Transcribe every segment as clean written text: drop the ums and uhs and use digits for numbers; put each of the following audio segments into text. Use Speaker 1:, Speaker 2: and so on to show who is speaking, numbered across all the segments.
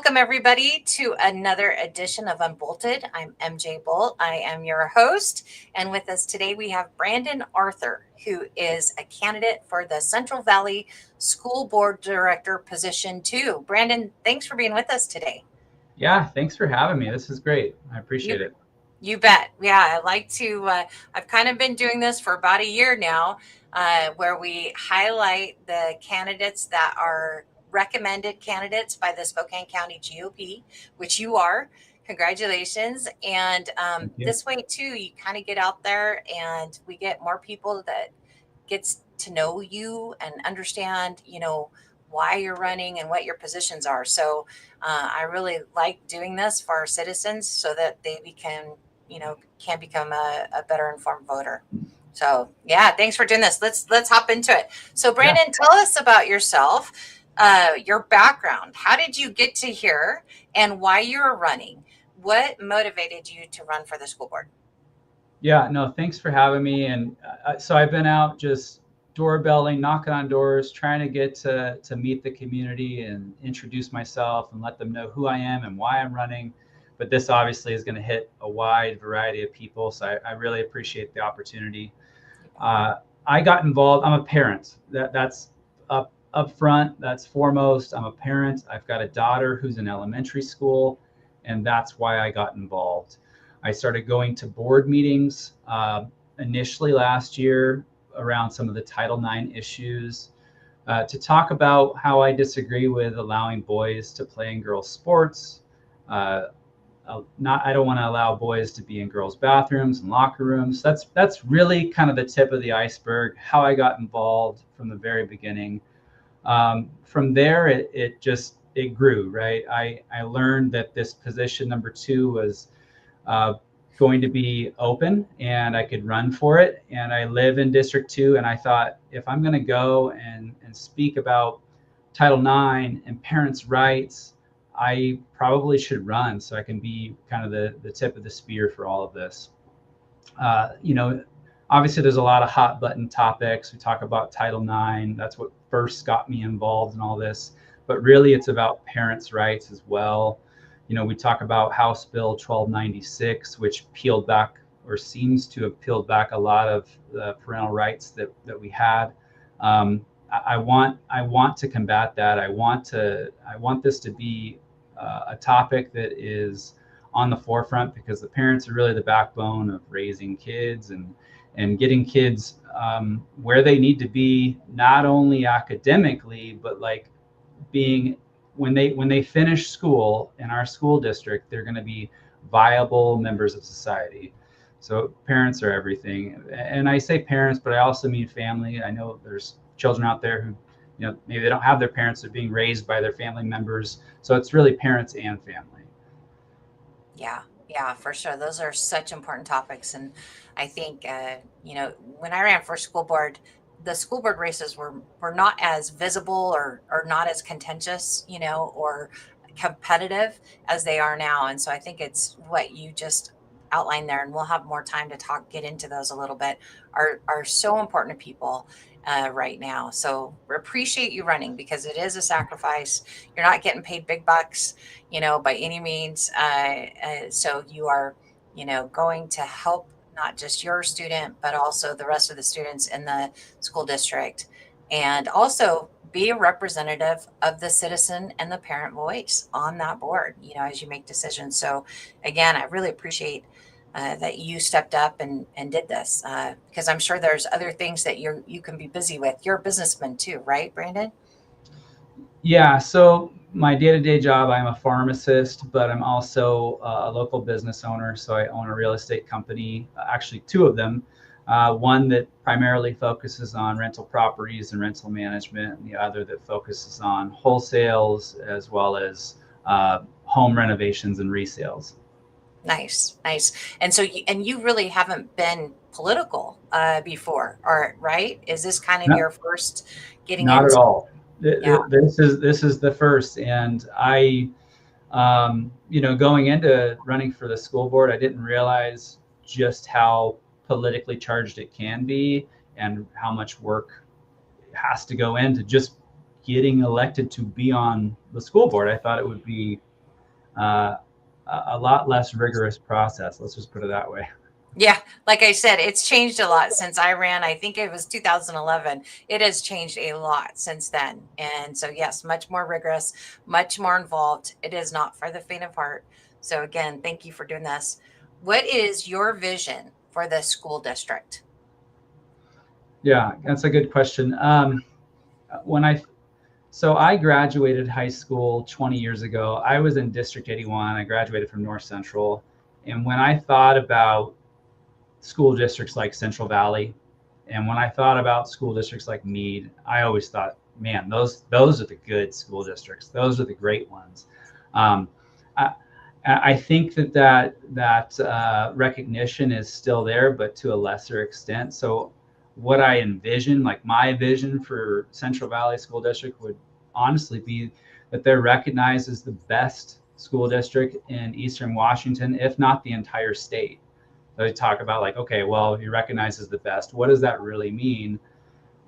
Speaker 1: Welcome, everybody, to another edition of UnBolted. I'm MJ Bolt. I am your host. And with us today, we have Brandon Arthur, who is a candidate for the Central Valley School Board Director position, too. Brandon, thanks for being with us today.
Speaker 2: Yeah, thanks for having me. This is great. I appreciate it.
Speaker 1: You bet. Yeah, I like to, I've kind of been doing this for about a year now, where we highlight the candidates that are recommended candidates by the Spokane County GOP, which you are. Congratulations. And
Speaker 2: Thank you.
Speaker 1: this way, too, you kind of get out there and we get more people that gets to know you and understand, why you're running and what your positions are. So I really like doing this for our citizens so that they can become a better informed voter. So yeah, thanks for doing this. Let's hop into it. So Brandon, tell us about yourself, your background. How did you get to here and why you're running? What motivated you to run for the school board?
Speaker 2: Yeah, no, thanks for having me. And so I've been out just doorbelling, knocking on doors, trying to get to meet the community and introduce myself and let them know who I am and why I'm running. But this obviously is going to hit a wide variety of people. So I really appreciate the opportunity. I got involved. I'm a parent. That's up front. That's foremost. I'm a parent. I've got a daughter who's in elementary school, and that's why I got involved. I started going to board meetings initially last year around some of the Title IX issues to talk about how I disagree with allowing boys to play in girls' sports. I don't want to allow boys to be in girls' bathrooms and locker rooms. That's really kind of the tip of the iceberg. How I got involved from the very beginning. From there, it grew, right? I learned that this position number 2 was going to be open and I could run for it. And I live in District 2, and I thought, if I'm going to go and speak about Title IX and parents' rights, I probably should run so I can be kind of the tip of the spear for all of this. Obviously there's a lot of hot button topics. We talk about Title IX. That's what first got me involved in all this. But really it's about parents' rights as well. We talk about House Bill 1296, which peeled back or seems to have peeled back a lot of the parental rights that we had. I want to combat that. I want this to be a topic that is on the forefront, because the parents are really the backbone of raising kids and getting kids where they need to be, not only academically, but like being, when they finish school in our school district, they're going to be viable members of society. So parents are everything. And I say parents, but I also mean family. I know there's children out there who, maybe they don't have their parents, they're being raised by their family members. So it's really parents and family.
Speaker 1: Yeah, for sure. Those are such important topics. And I think, when I ran for school board, the school board races were not as visible or not as contentious, or competitive as they are now. And so I think it's what you just outlined there, and we'll have more time to get into those a little bit, are so important to people right now. So we appreciate you running, because it is a sacrifice. You're not getting paid big bucks, by any means. So you are, going to help not just your student, but also the rest of the students in the school district, and also be a representative of the citizen and the parent voice on that board, as you make decisions. So again, I really appreciate that you stepped up and did this, because I'm sure there's other things that you can be busy with. You're a businessman too, right, Brandon?
Speaker 2: Yeah, so my day-to-day job, I'm a pharmacist, but I'm also a local business owner. So I own a real estate company, actually 2 of them. One that primarily focuses on rental properties and rental management, and the other that focuses on wholesales as well as home renovations and resales.
Speaker 1: Nice. And so you really haven't been political before, or right? Is this kind of
Speaker 2: No,
Speaker 1: your first getting
Speaker 2: not at
Speaker 1: into?
Speaker 2: all.
Speaker 1: Yeah.
Speaker 2: This is the first, and going into running for the school board, I didn't realize just how politically charged it can be and how much work has to go into just getting elected to be on the school board. I thought it would be a lot less rigorous process. Let's just put it that way.
Speaker 1: Yeah, like I said, it's changed a lot since I ran. I think it was 2011. It has changed a lot since then. And so, yes, much more rigorous, much more involved. It is not for the faint of heart. So, again, thank you for doing this. What is your vision for the school district?
Speaker 2: Yeah, that's a good question. When I So I graduated high school 20 years ago. I was in District 81. I graduated from North Central. And when I thought about school districts like Central Valley, and when I thought about school districts like Meade, I always thought, man, those are the good school districts. Those are the great ones. Um, I, I think that recognition is still there, but to a lesser extent. So what I envision, like my vision for Central Valley School District, would honestly be that they're recognized as the best school district in Eastern Washington, if not the entire state. So they talk about like, okay, well, you recognize as the best. What does that really mean?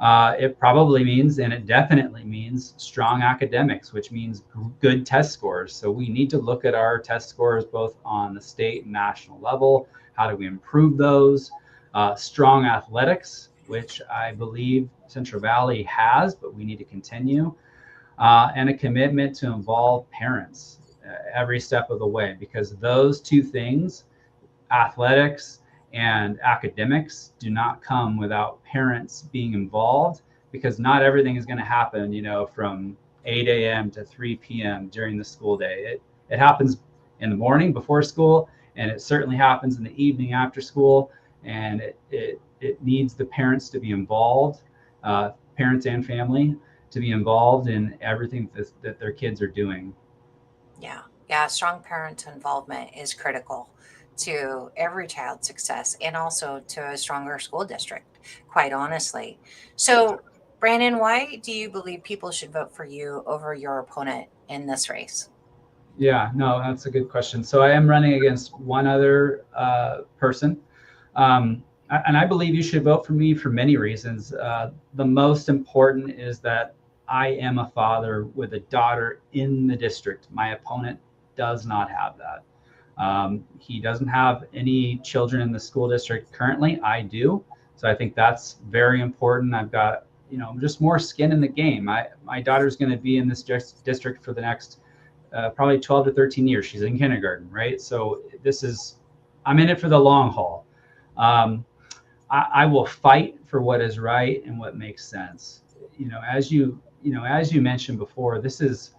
Speaker 2: It probably means, and it definitely means, strong academics, which means good test scores. So we need to look at our test scores both on the state and national level. How do we improve those? Strong athletics, which I believe Central Valley has, but we need to continue. And a commitment to involve parents every step of the way, because those two things, athletics and academics, do not come without parents being involved, because not everything is going to happen, from 8 a.m. to 3 p.m. during the school day. It happens in the morning before school, and it certainly happens in the evening after school. And it needs the parents to be involved, parents and family to be involved in everything that their kids are doing.
Speaker 1: Yeah, yeah, strong parent involvement is critical to every child's success and also to a stronger school district, quite honestly. So, Brandon, why do you believe people should vote for you over your opponent in this race?
Speaker 2: Yeah, no, that's a good question. So I am running against one other person. And I believe you should vote for me for many reasons. The most important is that I am a father with a daughter in the district. My opponent does not have that. He doesn't have any children in the school district currently. I do. So I think that's very important. I've got, just more skin in the game. My daughter's going to be in this district for the next probably 12 to 13 years. She's in kindergarten, right? So I'm in it for the long haul. I will fight for what is right and what makes sense. As you mentioned before, this is,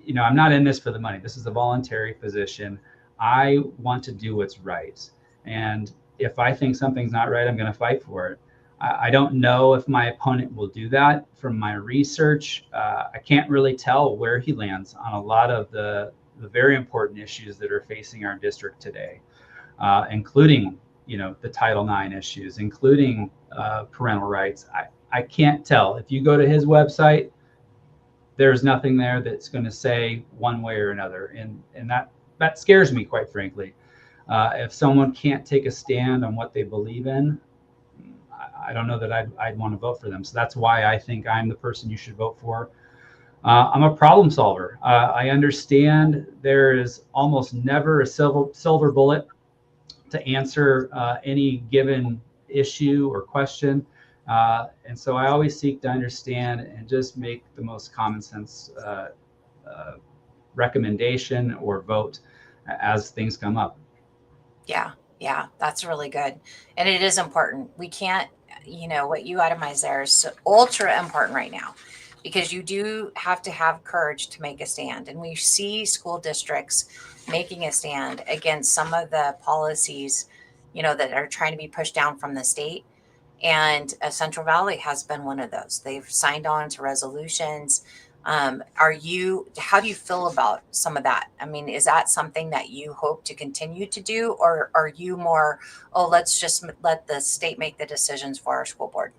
Speaker 2: I'm not in this for the money. This is a voluntary position. I want to do what's right. And if I think something's not right, I'm going to fight for it. I don't know if my opponent will do that. From my research, I can't really tell where he lands on a lot of the very important issues that are facing our district today, including, the Title IX issues, including parental rights. I can't tell. If you go to his website, there's nothing there that's going to say one way or another, and that scares me, quite frankly. If someone can't take a stand on what they believe in, I don't know that I'd want to vote for them. So that's why I think I'm the person you should vote for. I'm a problem solver. I understand there is almost never a silver bullet to answer any given issue or question. And so I always seek to understand and just make the most common sense recommendation or vote as things come up.
Speaker 1: Yeah, yeah, that's really good. And it is important. We can't, what you itemize there is so ultra important right now because you do have to have courage to make a stand. And we see school districts making a stand against some of the policies, that are trying to be pushed down from the state. And Central Valley has been one of those. They've signed on to resolutions. How do you feel about some of that? I mean, is that something that you hope to continue to do, or are you more, oh, let's just let the state make the decisions for our school board?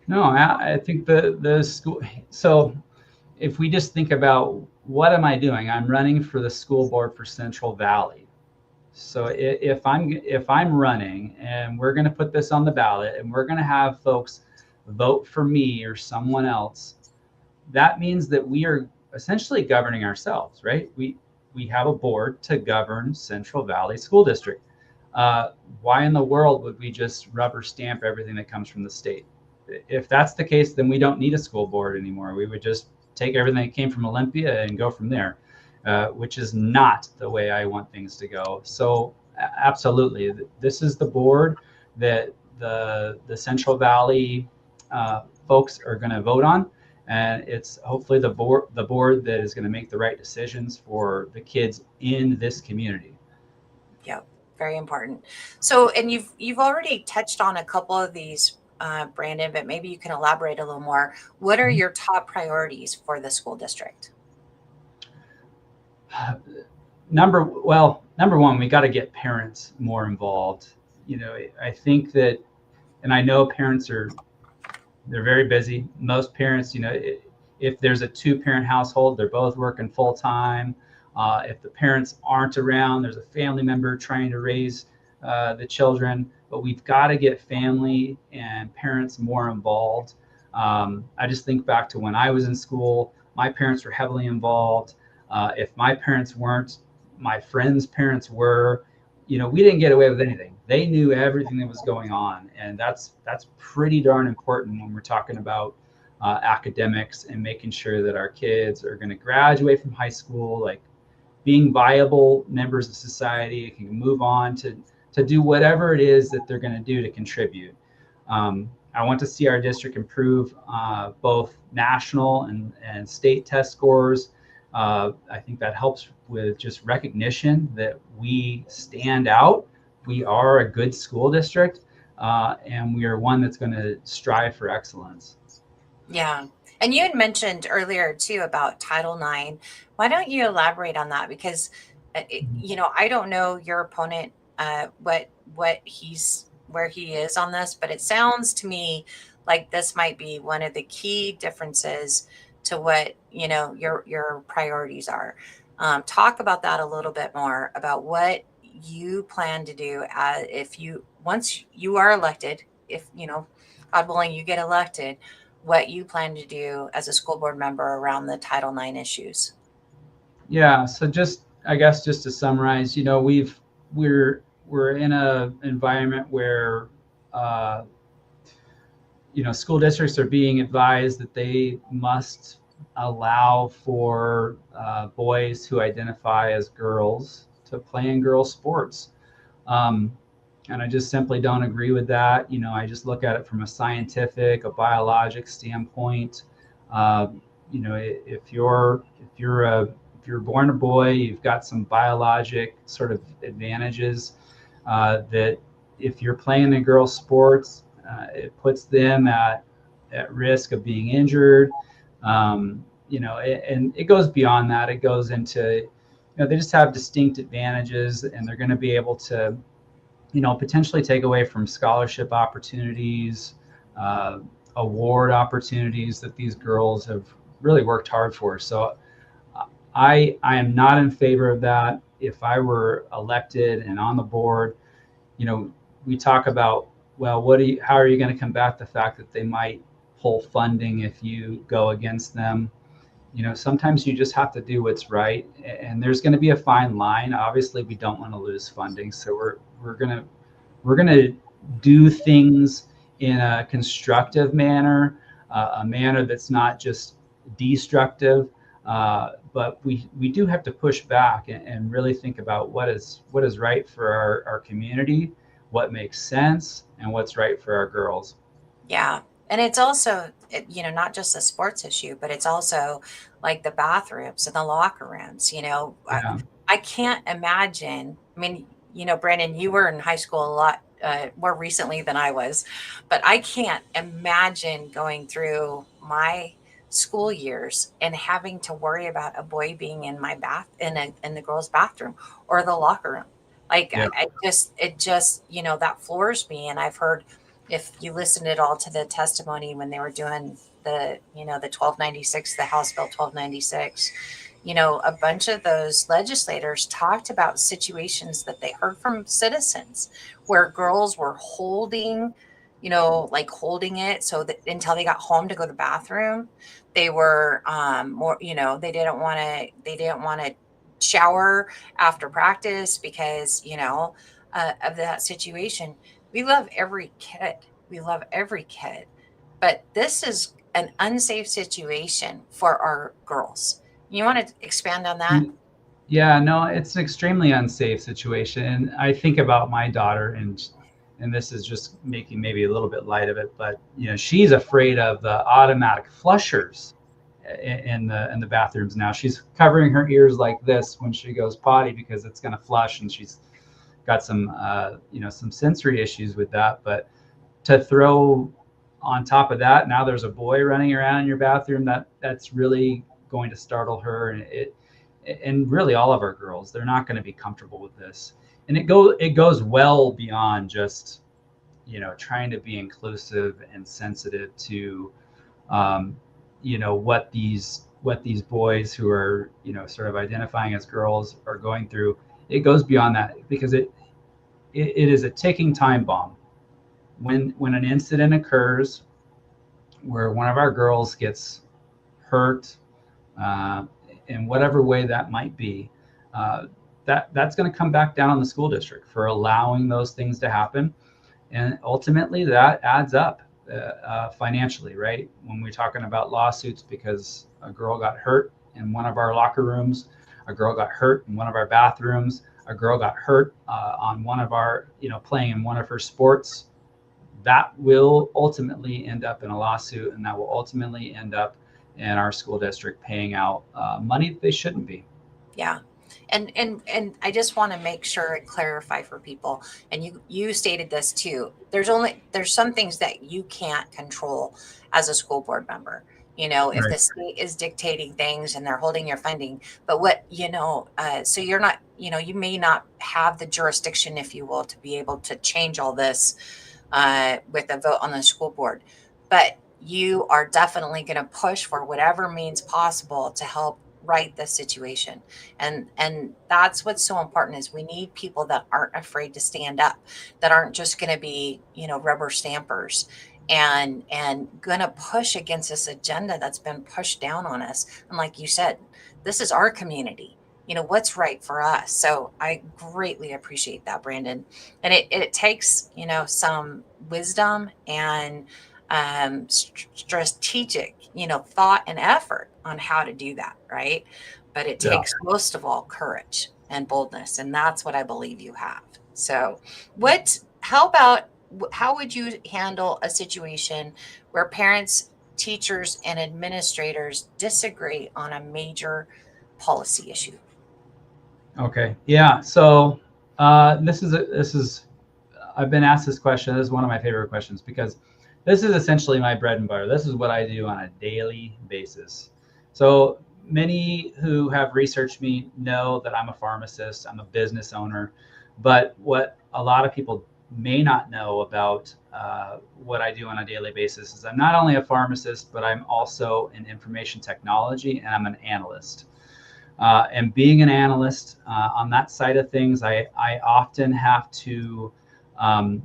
Speaker 2: No, I think the school. So if we just think about what am I doing, I'm running for the school board for Central Valley. So if I'm running and we're going to put this on the ballot and we're going to have folks vote for me or someone else, that means that we are essentially governing ourselves, right? We have a board to govern Central Valley School District. Why in the world would we just rubber stamp everything that comes from the state? If that's the case, then we don't need a school board anymore. We would just take everything that came from Olympia and go from there, which is not the way I want things to go. So absolutely, this is the board that the Central Valley folks are going to vote on, and it's hopefully the board that is going to make the right decisions for the kids in this community.
Speaker 1: Yeah, very important. So, and you've already touched on a couple of these, Brandon, but maybe you can elaborate a little more. What are your top priorities for the school district?
Speaker 2: Number one, we got to get parents more involved. I think that, and I know parents they're very busy. Most parents, if there's a 2-parent household, they're both working full time. If the parents aren't around, there's a family member trying to raise the children. But we've got to get family and parents more involved. I just think back to when I was in school, my parents were heavily involved. If my parents weren't, my friends' parents were. We didn't get away with anything. They knew everything that was going on, and that's pretty darn important when we're talking about academics and making sure that our kids are going to graduate from high school, like being viable members of society, can move on to do whatever it is that they're going to do to contribute. I want to see our district improve both national and state test scores. I think that helps with just recognition that we stand out. We are a good school district, and we are one that's going to strive for excellence.
Speaker 1: Yeah. And you had mentioned earlier too about Title IX. Why don't you elaborate on that? Because, I don't know your opponent, what he's where he is on this, but it sounds to me like this might be one of the key differences to what your priorities are. Talk about that a little bit more about what you plan to do if you once you are elected, if God willing you get elected, what you plan to do as a school board member around the Title IX issues.
Speaker 2: Yeah. So I guess just to summarize, we're in a environment where school districts are being advised that they must allow for boys who identify as girls to play in girls sports. And I just simply don't agree with that. I just look at it from a scientific, a biologic standpoint. Uh, if you're born a boy, you've got some biologic sort of advantages that if you're playing in girls' sports, it puts them at risk of being injured. And it goes beyond that. It goes into, they just have distinct advantages, and they're going to be able to potentially take away from scholarship opportunities, award opportunities that these girls have really worked hard for. So I am not in favor of that. If I were elected and on the board, we talk about, well, how are you going to combat the fact that they might pull funding if you go against them? Sometimes you just have to do what's right, and there's going to be a fine line. Obviously, we don't want to lose funding, so we're gonna do things in a constructive manner, a manner that's not just destructive. But we do have to push back and really think about what is right for our community, what makes sense, and what's right for our girls.
Speaker 1: Yeah. And it's also, not just a sports issue, but it's also like the bathrooms and the locker rooms.
Speaker 2: Yeah.
Speaker 1: I can't imagine. I mean, Brandon, you were in high school a lot more recently than I was, but I can't imagine going through my school years and having to worry about a boy being in my bath in the girls' bathroom or the locker room. Like
Speaker 2: Yeah.
Speaker 1: it just that floors me. And I've heard, if you listened at all to the testimony when they were doing the 1296, the House Bill 1296, a bunch of those legislators talked about situations that they heard from citizens where girls were holding like holding it so that until they got home to go to the bathroom, they were more, they didn't want to shower after practice because, of that situation. We love every kid. We love every kid. But this is an unsafe situation for our girls. You want to expand on that?
Speaker 2: Yeah, no, it's an extremely unsafe situation. And I think about my daughter, and this is just making maybe a little bit light of it, but she's afraid of the automatic flushers in the bathrooms now. She's covering her ears like this when she goes potty because it's going to flush, and she's got some some sensory issues with that. But to throw on top of that, now there's a boy running around in your bathroom, that's really going to startle her, and really all of our girls, they're not going to be comfortable with this. And it goes well beyond just trying to be inclusive and sensitive to what these boys who are sort of identifying as girls are going through. It goes beyond that because it is a ticking time bomb. When an incident occurs where one of our girls gets hurt, in whatever way that might be, that's going to come back down on the school district for allowing those things to happen, and ultimately that adds up financially, right? When we're talking about lawsuits because a girl got hurt in one of our locker rooms, a girl got hurt in one of our bathrooms, a girl got hurt on one of our, playing in one of her sports, that will ultimately end up in a lawsuit, and that will ultimately end up in our school district paying out money that they shouldn't be.
Speaker 1: Yeah. And I just want to make sure and clarify for people, and you stated this too. There's some things that you can't control as a school board member. If
Speaker 2: Right.
Speaker 1: the state is dictating things and they're holding your funding, but what so you're not, you may not have the jurisdiction, if you will, to be able to change all this with a vote on the school board, but you are definitely going to push for whatever means possible to help right the situation. And that's what's so important, is we need people that aren't afraid to stand up, that aren't just going to be rubber stampers and going to push against this agenda that's been pushed down on us. And like you said, this is our community, what's right for us. So I greatly appreciate that, Brandon. And it takes some wisdom and strategic thought and effort on how to do that, right? But it
Speaker 2: Yeah.
Speaker 1: takes most of all courage and boldness, and that's what I believe you have. So how would you handle a situation where parents, teachers, and administrators disagree on a major policy issue?
Speaker 2: Okay. Yeah. So this is I've been asked this question. This is one of my favorite questions because this is essentially my bread and butter. This is what I do on a daily basis. So many who have researched me know that I'm a pharmacist, I'm a business owner, but what a lot of people may not know about what I do on a daily basis is I'm not only a pharmacist, but I'm also in information technology, and I'm an analyst. And being an analyst on that side of things, I often have to um,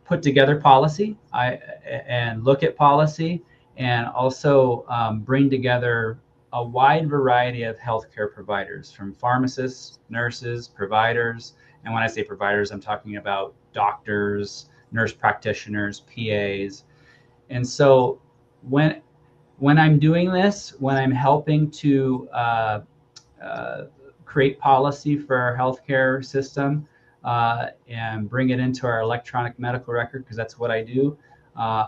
Speaker 2: put together policy and look at policy, and also bring together a wide variety of healthcare providers, from pharmacists, nurses, providers. And when I say providers, I'm talking about doctors, nurse practitioners, PAs. And so when I'm doing this, when I'm helping to uh, create policy for our healthcare system and bring it into our electronic medical record, because that's what I do. Uh,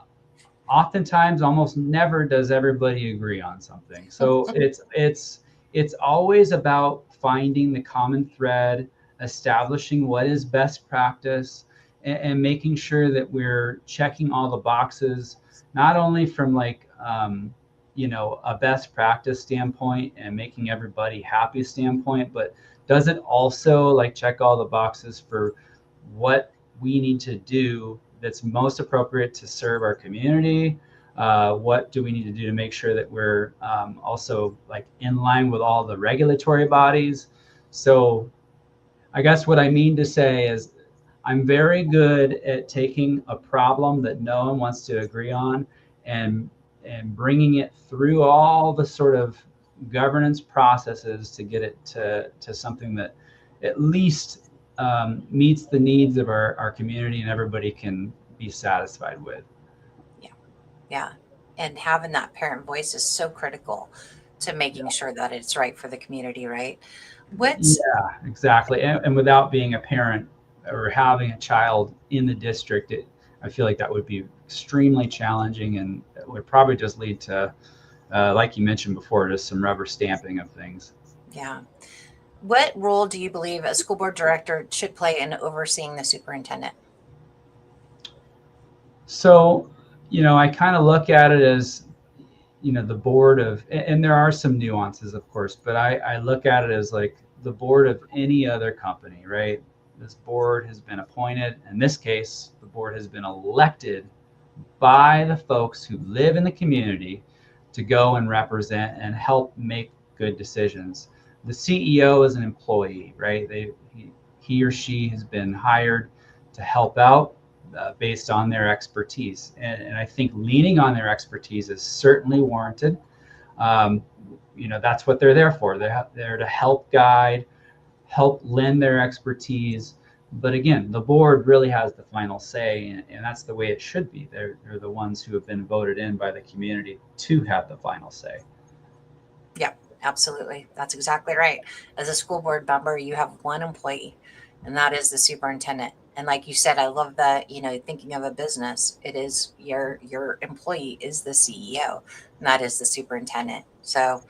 Speaker 2: Oftentimes, almost never does everybody agree on something. So it's always about finding the common thread, establishing what is best practice, and making sure that we're checking all the boxes, not only from like a best practice standpoint and making everybody happy standpoint, but does it also like check all the boxes for what we need to do that's most appropriate to serve our community? What do we need to do to make sure that we're also like in line with all the regulatory bodies? So I guess what I mean to say is I'm very good at taking a problem that no one wants to agree on and bringing it through all the sort of governance processes to get it to something that at least meets the needs of our community and everybody can be satisfied with.
Speaker 1: Yeah. Yeah. And having that parent voice is so critical to making sure that it's right for the community, right? What's
Speaker 2: Yeah, exactly. And without being a parent or having a child in the district, I feel like that would be extremely challenging and it would probably just lead to, like you mentioned before, just some rubber stamping of things.
Speaker 1: Yeah. What role do you believe a school board director should play in overseeing the superintendent?
Speaker 2: So, I kind of look at it as, the board of, and there are some nuances, of course, but I look at it as like the board of any other company, right? This board has been appointed. In this case, the board has been elected by the folks who live in the community to go and represent and help make good decisions. The CEO is an employee, right? He or she has been hired to help out based on their expertise. And I think leaning on their expertise is certainly warranted. Um, that's what they're there for. They're there to help guide, help lend their expertise. But again, the board really has the final say, and that's the way it should be. They're the ones who have been voted in by the community to have the final say.
Speaker 1: Yep, absolutely. That's exactly right. As a school board member, you have one employee, and that is the superintendent. And like you said, I love that, thinking of a business, it is your employee is the CEO, and that is the superintendent. So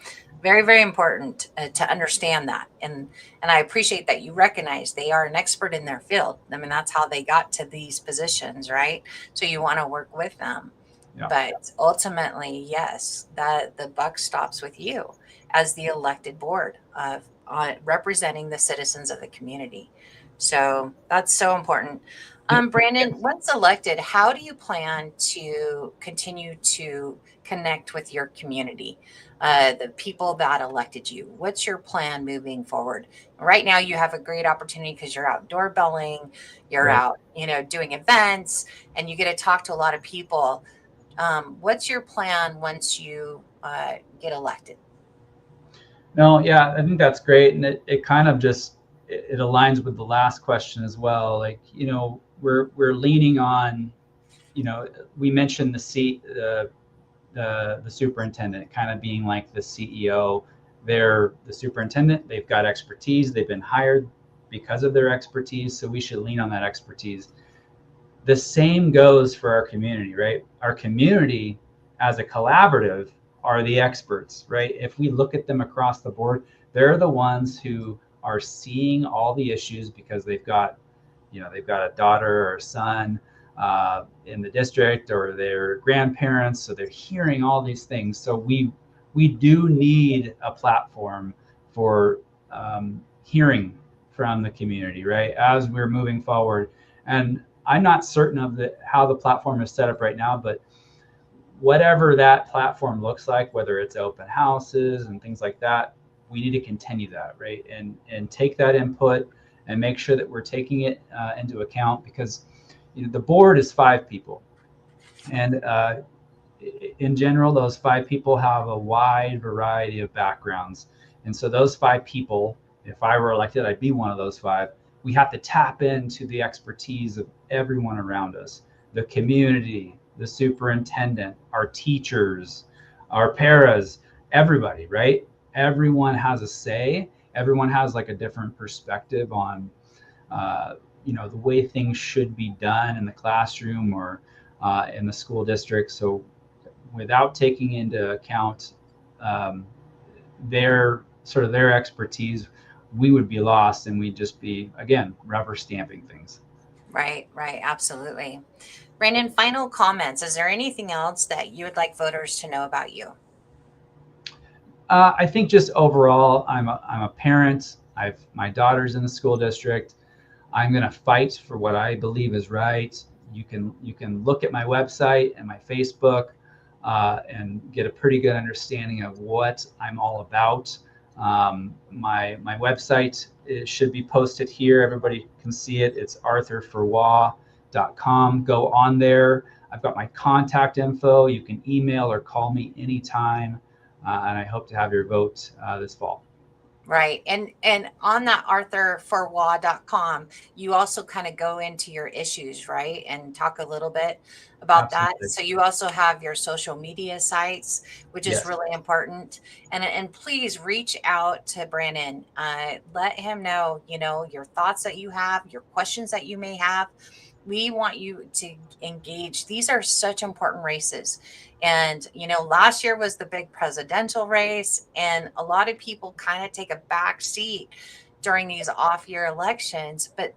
Speaker 1: very, very important to understand that. And I appreciate that you recognize they are an expert in their field. I mean, that's how they got to these positions, right? So you want to work with them.
Speaker 2: Yeah.
Speaker 1: But ultimately, yes, that the buck stops with you as the elected board of representing the citizens of the community. So that's so important. Brandon, once elected, how do you plan to continue to connect with your community, the people that elected you? What's your plan moving forward? Right now, you have a great opportunity because you're out doorbelling, you're
Speaker 2: Right.
Speaker 1: out, doing events, and you get to talk to a lot of people. What's your plan once you get elected?
Speaker 2: No, yeah, I think that's great. And it kind of just, it aligns with the last question as well. Like, we're leaning on, we mentioned the superintendent kind of being like the CEO. They're the superintendent. They've got expertise. They've been hired because of their expertise. So we should lean on that expertise. The same goes for our community, right? Our community as a collaborative are the experts, right? If we look at them across the board, they're the ones who are seeing all the issues because they've got a daughter or a son in the district or their grandparents, so they're hearing all these things. So we do need a platform for hearing from the community, right, as we're moving forward. And I'm not certain of how the platform is set up right now, but whatever that platform looks like, whether it's open houses and things like that, we need to continue that, right, and take that input and make sure that we're taking it into account, because the board is 5 people, and in general, those 5 people have a wide variety of backgrounds, and so those 5 people, if I were elected, I'd be one of those 5. We have to tap into the expertise of everyone around us, the community, the superintendent, our teachers, our paras, everybody, right? Everyone has a say. Everyone has like a different perspective on, the way things should be done in the classroom or in the school district. So without taking into account their expertise, we would be lost and we'd just be, again, rubber stamping things.
Speaker 1: Right, right, absolutely. Brandon, final comments. Is there anything else that you would like voters to know about you?
Speaker 2: I think just overall, I'm a parent. My daughter's in the school district. I'm going to fight for what I believe is right. You can look at my website and my Facebook and get a pretty good understanding of what I'm all about. My website, it should be posted here. Everybody can see it. It's arthurforwa.com. Go on there. I've got my contact info. You can email or call me anytime, and I hope to have your vote this fall.
Speaker 1: Right. And on that arthurforwa.com, you also kind of go into your issues, right? And talk a little bit about that.
Speaker 2: Absolutely.
Speaker 1: So you also have your social media sites, which is
Speaker 2: Yes.
Speaker 1: really important. And please reach out to Brandon. Let him know, your thoughts that you have, your questions that you may have. We want you to engage. These are such important races. And, last year was the big presidential race, and a lot of people kind of take a back seat during these off year elections. But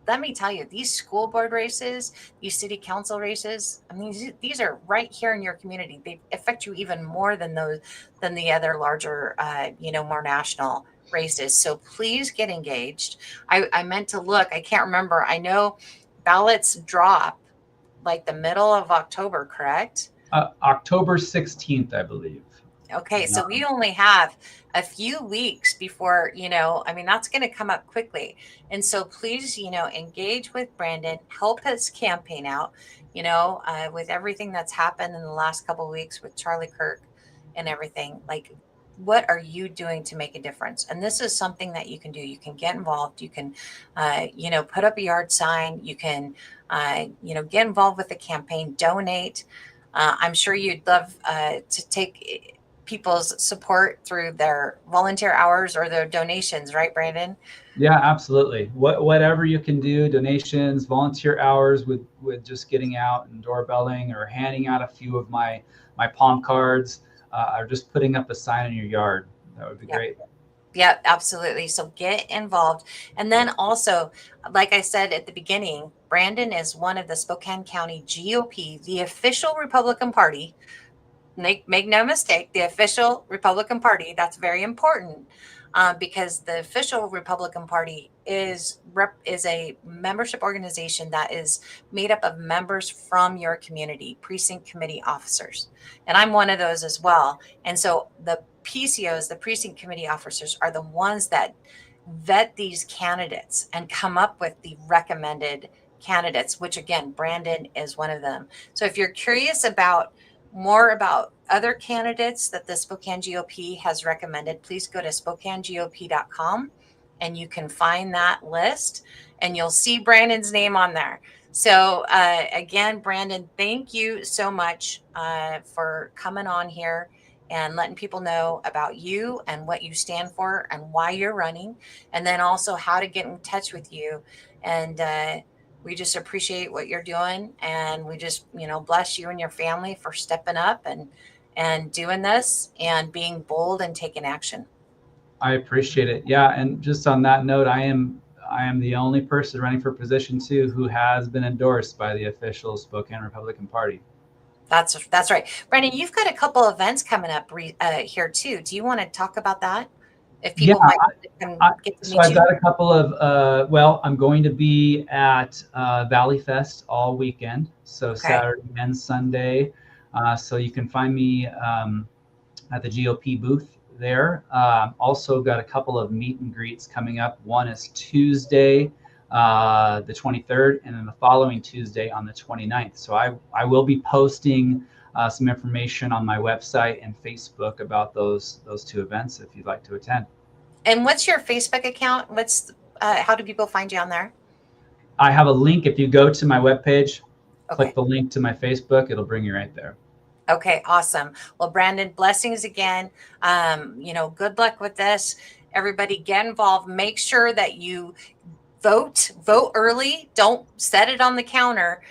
Speaker 1: let me tell you, these school board races, these city council races, I mean, these are right here in your community. They affect you even more than the other larger, more national races. So please get engaged. I meant to look, I can't remember. I know ballots drop like the middle of October, correct?
Speaker 2: October 16th, I believe.
Speaker 1: Okay, so we only have a few weeks before, that's going to come up quickly. And so please, engage with Brandon, help his campaign out, with everything that's happened in the last couple of weeks with Charlie Kirk and everything. Like, what are you doing to make a difference? And this is something that you can do. You can get involved. You can, put up a yard sign. You can, get involved with the campaign, donate. I'm sure you'd love to take people's support through their volunteer hours or their donations, right, Brandon?
Speaker 2: Yeah, absolutely. Whatever you can do, donations, volunteer hours with just getting out and doorbelling or handing out a few of my palm cards, or just putting up a sign in your yard. That would be great.
Speaker 1: Yeah, absolutely. So get involved. And then also, like I said at the beginning, Brandon is one of the Spokane County GOP, the official Republican Party. Make no mistake, the official Republican Party. That's very important, because the official Republican Party is a membership organization that is made up of members from your community, precinct committee officers, and I'm one of those as well. And so the PCOs, the precinct committee officers, are the ones that vet these candidates and come up with the recommended candidates, which again, Brandon is one of them. So if you're curious about more about other candidates that the Spokane GOP has recommended, please go to SpokaneGOP.com and you can find that list and you'll see Brandon's name on there. So again, Brandon, thank you so much for coming on here and letting people know about you and what you stand for and why you're running, and then also how to get in touch with you. And we just appreciate what you're doing, and we just, bless you and your family for stepping up and doing this and being bold and taking action.
Speaker 2: I appreciate it. Yeah, and just on that note, I am the only person running for position 2 who has been endorsed by the official Spokane Republican Party.
Speaker 1: That's right. Brandon, you've got a couple events coming up here too. Do you want to talk about that? If people might get to meet you.
Speaker 2: I've got a couple of, I'm going to be at Valley Fest all weekend. So okay. Saturday and Sunday. So you can find me at the GOP booth there. Also got a couple of meet and greets coming up. One is Tuesday, the 23rd, and then the following Tuesday on the 29th. So I will be posting some information on my website and Facebook about those 2 events if you'd like to attend.
Speaker 1: And what's your Facebook account? How do people find you on there?
Speaker 2: I have a link. If you go to my webpage, click the link to my Facebook, it'll bring you right there.
Speaker 1: Okay, awesome. Well, Brandon, blessings again. Good luck with this. Everybody get involved. Make sure that you vote early. Don't set it on the counter.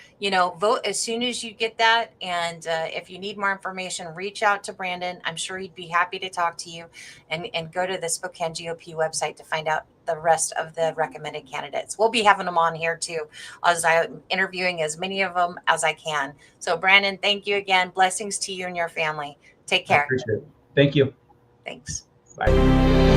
Speaker 1: Vote as soon as you get that. And if you need more information, reach out to Brandon. I'm sure he'd be happy to talk to you, and go to the Spokane GOP website to find out the rest of the recommended candidates. We'll be having them on here too, as I'm interviewing as many of them as I can. So Brandon, thank you again. Blessings to you and your family. Take care.
Speaker 2: I appreciate it. Thank you.
Speaker 1: Thanks.
Speaker 2: Bye.